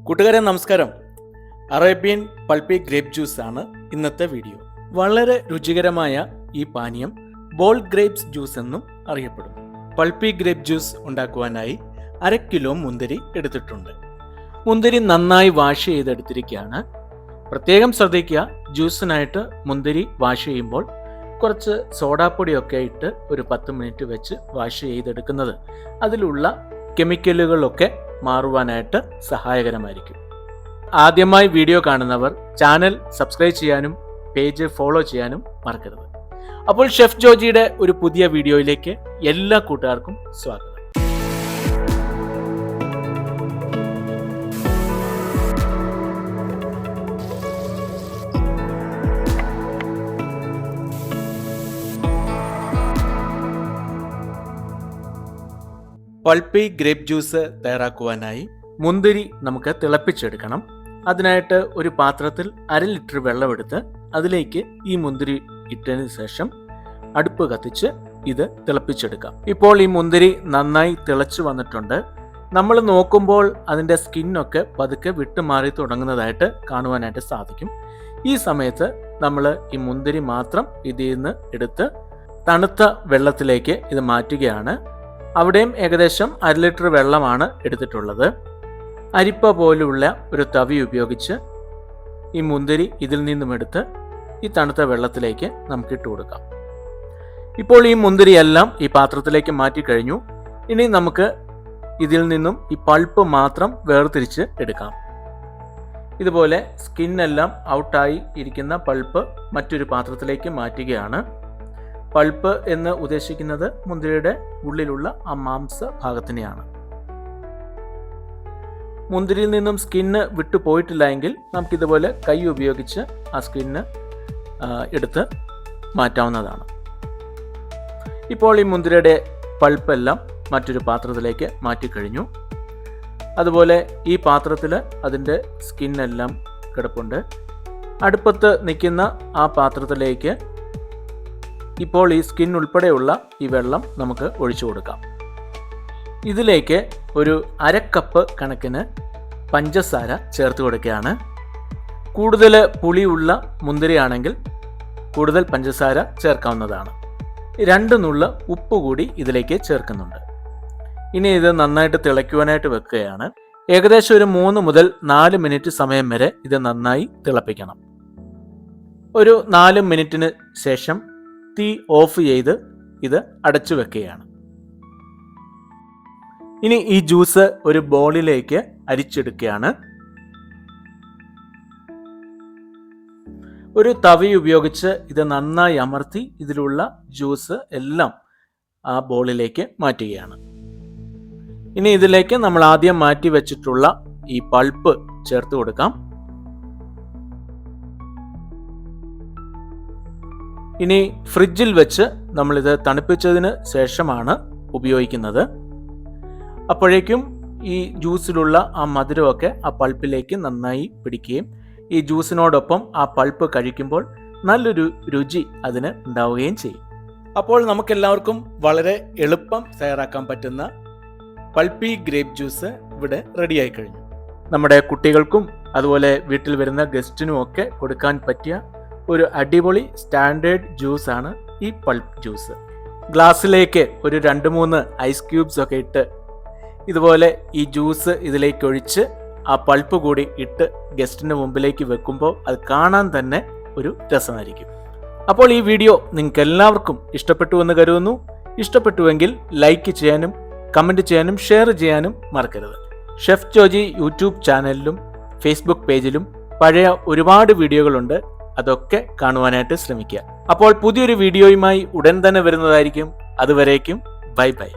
കൂട്ടുകാരെ നമസ്കാരം. Arabian pulpy grape juice ആണ് ഇന്നത്തെ വീഡിയോ. വളരെ രുചികരമായ ഈ പാനീയം ബോൾ ഗ്രേപ്സ് ജ്യൂസ് എന്നും അറിയപ്പെടുന്നു. പൾപ്പി ഗ്രേപ്പ് ജ്യൂസ് ഉണ്ടാക്കുവാനായി 1/2 കിലോ മുന്തിരി എടുത്തിട്ടുണ്ട്. മുന്തിരി നന്നായി വാഷ് ചെയ്തെടുത്തിരിക്കുകയാണ്. പ്രത്യേകം ശ്രദ്ധിക്കുക, ജ്യൂസിനായിട്ട് മുന്തിരി വാഷ് ചെയ്യുമ്പോൾ കുറച്ച് സോഡാപ്പൊടിയൊക്കെ ഇട്ട് ഒരു 10 മിനിറ്റ് വെച്ച് വാഷ് ചെയ്തെടുക്കുന്നത് അതിലുള്ള കെമിക്കലുകളൊക്കെ മാറുവാനായിട്ട് സഹായകരമായിരിക്കും. ആദ്യമായി വീഡിയോ കാണുന്നവർ ചാനൽ സബ്സ്ക്രൈബ് ചെയ്യാനും പേജ് ഫോളോ ചെയ്യാനും മറക്കരുത്. അപ്പോൾ ഷെഫ് ജോജിയുടെ ഒരു പുതിയ വീഡിയോയിലേക്ക് എല്ലാ കൂട്ടുകാർക്കും സ്വാഗതം. പൾപ്പി ഗ്രേപ്പ് ജ്യൂസ് തയ്യാറാക്കുവാനായി മുന്തിരി നമുക്ക് തിളപ്പിച്ചെടുക്കണം. അതിനായിട്ട് ഒരു പാത്രത്തിൽ 1/2 ലിറ്റർ വെള്ളമെടുത്ത് അതിലേക്ക് ഈ മുന്തിരി ഇട്ടതിന് ശേഷം അടുപ്പ് കത്തിച്ച് ഇത് തിളപ്പിച്ചെടുക്കാം. ഇപ്പോൾ ഈ മുന്തിരി നന്നായി തിളച്ചു വന്നിട്ടുണ്ട്. നമ്മൾ നോക്കുമ്പോൾ അതിൻ്റെ സ്കിന്നൊക്കെ പതുക്കെ വിട്ടുമാറി തുടങ്ങുന്നതായിട്ട് കാണുവാനായിട്ട് സാധിക്കും. ഈ സമയത്ത് നമ്മൾ ഈ മുന്തിരി മാത്രം ഇതിൽ നിന്ന് എടുത്ത് തണുത്ത വെള്ളത്തിലേക്ക് ഇത് മാറ്റുകയാണ്. അവിടെയും ഏകദേശം 1/2 ലിറ്റർ വെള്ളമാണ് എടുത്തിട്ടുള്ളത്. അരിപ്പ പോലുള്ള ഒരു തവി ഉപയോഗിച്ച് ഈ മുന്തിരി ഇതിൽ നിന്നും എടുത്ത് ഈ തണുത്ത വെള്ളത്തിലേക്ക് നമുക്ക് ഇട്ട് കൊടുക്കാം. ഇപ്പോൾ ഈ മുന്തിരിയെല്ലാം ഈ പാത്രത്തിലേക്ക് മാറ്റിക്കഴിഞ്ഞു. ഇനി നമുക്ക് ഇതിൽ നിന്നും ഈ പൾപ്പ് മാത്രം വേർതിരിച്ച് എടുക്കാം. ഇതുപോലെ സ്കിന്നെല്ലാം ഔട്ടായി ഇരിക്കുന്ന പൾപ്പ് മറ്റൊരു പാത്രത്തിലേക്ക് മാറ്റുകയാണ്. പൾപ്പ് എന്ന് ഉദ്ദേശിക്കുന്നത് മുന്തിരിയുടെ ഉള്ളിലുള്ള ആ മാംസ ഭാഗത്തിനെയാണ്. മുന്തിരിയിൽ നിന്നും സ്കിന്ന് വിട്ടു പോയിട്ടില്ല എങ്കിൽ നമുക്കിതുപോലെ കൈ ഉപയോഗിച്ച് ആ സ്കിന്ന് എടുത്ത് മാറ്റാവുന്നതാണ്. ഇപ്പോൾ ഈ മുന്തിരിയുടെ പൾപ്പെല്ലാം മറ്റൊരു പാത്രത്തിലേക്ക് മാറ്റിക്കഴിഞ്ഞു. അതുപോലെ ഈ പാത്രത്തിൽ അതിൻ്റെ സ്കിന്നെല്ലാം കിടപ്പുണ്ട്. അടുപ്പത്ത് നിൽക്കുന്ന ആ പാത്രത്തിലേക്ക് ഇപ്പോൾ ഈ സ്കിൻ ഉൾപ്പെടെയുള്ള ഈ വെള്ളം നമുക്ക് ഒഴിച്ചു കൊടുക്കാം. ഇതിലേക്ക് ഒരു 1/2 കപ്പ് കണക്കിന് പഞ്ചസാര ചേർത്ത് കൊടുക്കുകയാണ്. കൂടുതൽ പുളിയുള്ള മുന്തിരിയാണെങ്കിൽ കൂടുതൽ പഞ്ചസാര ചേർക്കാവുന്നതാണ്. 2 നുള്ള ഉപ്പ് കൂടി ഇതിലേക്ക് ചേർക്കുന്നുണ്ട്. ഇനി ഇത് നന്നായിട്ട് തിളയ്ക്കുവാനായിട്ട് വെക്കുകയാണ്. ഏകദേശം ഒരു 3 മുതൽ 4 മിനിറ്റ് സമയം വരെ ഇത് നന്നായി തിളപ്പിക്കണം. ഒരു 4 മിനിറ്റിന് ശേഷം തീ ഓഫ് ചെയ്ത് ഇത് അടച്ചു വെക്കുകയാണ്. ഇനി ഈ ജ്യൂസ് ഒരു ബോളിലേക്ക് അരിച്ചെടുക്കുകയാണ്. ഒരു തവി ഉപയോഗിച്ച് ഇത് നന്നായി അമർത്തി ഇതിലുള്ള ജ്യൂസ് എല്ലാം ആ ബോളിലേക്ക് മാറ്റുകയാണ്. ഇനി ഇതിലേക്ക് നമ്മൾ ആദ്യം മാറ്റി വെച്ചിട്ടുള്ള ഈ പൾപ്പ് ചേർത്ത് കൊടുക്കാം. ഇനി ഫ്രിഡ്ജിൽ വെച്ച് നമ്മളിത് തണുപ്പിച്ചതിന് ശേഷമാണ് ഉപയോഗിക്കുന്നത്. അപ്പോഴേക്കും ഈ ജ്യൂസിലുള്ള ആ മധുരമൊക്കെ ആ പൾപ്പിലേക്ക് നന്നായി പിടിക്കുകയും ഈ ജ്യൂസിനോടൊപ്പം ആ പൾപ്പ് കഴിക്കുമ്പോൾ നല്ലൊരു രുചി അതിന് ഉണ്ടാവുകയും ചെയ്യും. അപ്പോൾ നമുക്കെല്ലാവർക്കും വളരെ എളുപ്പം തയ്യാറാക്കാൻ പറ്റുന്ന പൾപ്പി ഗ്രേപ്പ് ജ്യൂസ് ഇവിടെ റെഡിയായി കഴിഞ്ഞു. നമ്മുടെ കുട്ടികൾക്കും അതുപോലെ വീട്ടിൽ വരുന്ന ഗസ്റ്റിനും ഒക്കെ കൊടുക്കാൻ പറ്റിയ ഒരു അടിപൊളി സ്റ്റാൻഡേർഡ് ജ്യൂസാണ് ഈ പൾപ്പ് ജ്യൂസ്. ഗ്ലാസ്സിലേക്ക് ഒരു 2-3 ഐസ് ക്യൂബ്സ് ഒക്കെ ഇട്ട് ഇതുപോലെ ഈ ജ്യൂസ് ഇതിലേക്ക് ഒഴിച്ച് ആ പൾപ്പ് കൂടി ഇട്ട് ഗസ്റ്റിൻ്റെ മുമ്പിലേക്ക് വെക്കുമ്പോൾ അത് കാണാൻ തന്നെ ഒരു രസമായിരിക്കും. അപ്പോൾ ഈ വീഡിയോ നിങ്ങൾക്ക് എല്ലാവർക്കും ഇഷ്ടപ്പെട്ടു എന്ന് കരുതുന്നു. ഇഷ്ടപ്പെട്ടുവെങ്കിൽ ലൈക്ക് ചെയ്യാനും കമൻറ്റ് ചെയ്യാനും ഷെയർ ചെയ്യാനും മറക്കരുത്. ഷെഫ് ജോജി യൂട്യൂബ് ചാനലിലും ഫേസ്ബുക്ക് പേജിലും പഴയ ഒരുപാട് വീഡിയോകളുണ്ട്. അതൊക്കെ കാണുവാനായിട്ട് ശ്രമിക്കുക. അപ്പോൾ പുതിയൊരു വീഡിയോയുമായി ഉടൻ തന്നെ വരുന്നതായിരിക്കും. അതുവരേക്കും ബൈ ബൈ.